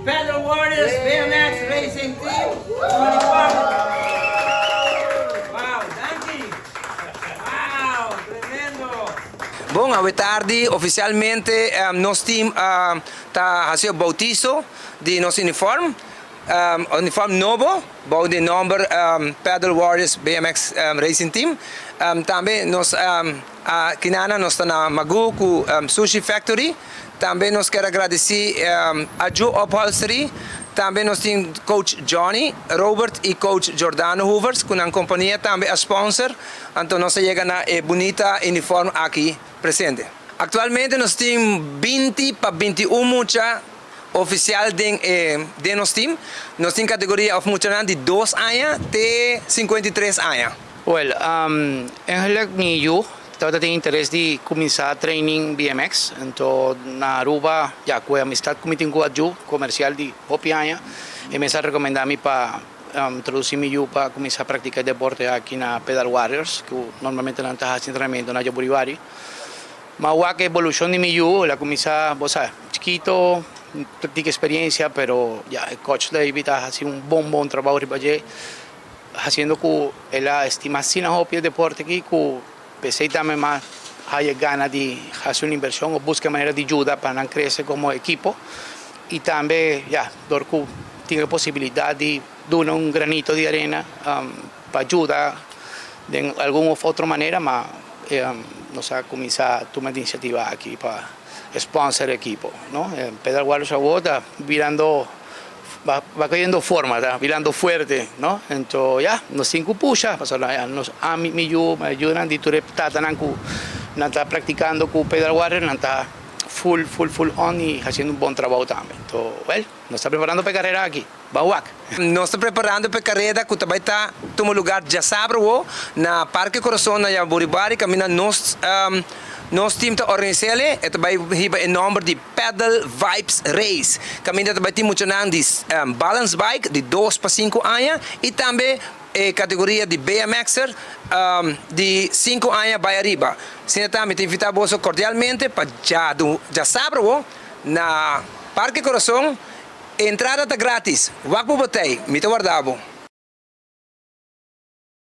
Pedal Warriors BMX Racing Team uniforme. Wow, Danke. Wow, tremendo. Bom, à tarde, oficialmente, nosso time está fazendo o bautizo de nosso uniforme. Uniforme novo, bom de nome Pedal Warriors BMX Racing Team. Também nós aqui nós estamos na Magu com Sushi Factory. Também nós quero agradecer a Joe Upholstery. Também nós temos coach Johnny, Robert e coach Jordano Hoovers, com a companhia também a sponsor. Então nós chegamos na bonita uniforme aqui presente. Atualmente nós temos 20 para 21 mucha oficial de nosso time. Nós temos categoria of mucha de 2 anos até 53 anos. Well, eigenlijk ni eu estava tendo interesse de começar training BMX, então na Aruba já com a amistade que tenho com a Ju comercial de Hopianha, e me recomendar-me para introduzir-me para começar a praticar deporte aqui na Pedal Warriors, que normalmente não está fazendo treinamento na Jaburibari. Mas a evolução de mi eu, ela começa, você chiquito, practica experiencia, pero ya el coach David ha hecho un buen trabajo haciendo que ella estima sin el deporte aquí, que pese también más haya ganas de hacer una inversión o busca manera de ayuda para crecer como equipo y también ya Dorku tiene posibilidad de dar un granito de arena para ayudar de alguna u otra manera, mas nos ha comenzado a tomar iniciativa aquí para sponsor equipo, ¿no? Pedal Warriors está virando, va cogiendo forma, está virando fuerte, ¿no? Entonces ya, nos cinco pucha, nos me ayudan de tu no está practicando con Pedal Warriors, no está full on y haciendo un buen trabajo también. Entonces, bueno, nos está preparando para carrera aquí. Bawak. Nós estamos preparando para a carreira que também está tomando lugar já sábado na Parque Coração na Jaburibari, caminha nós time está organizando e também em nome de Pedal Vibes Race. Caminha também tem muito nome de balance bike de 2 para 5 anos e também categoria de BMXer de 5 anos para arriba. Sim, também te invitamos cordialmente para já sábado na Parque Coração. Entrada está grátis. Vá para o botei, me guardavo.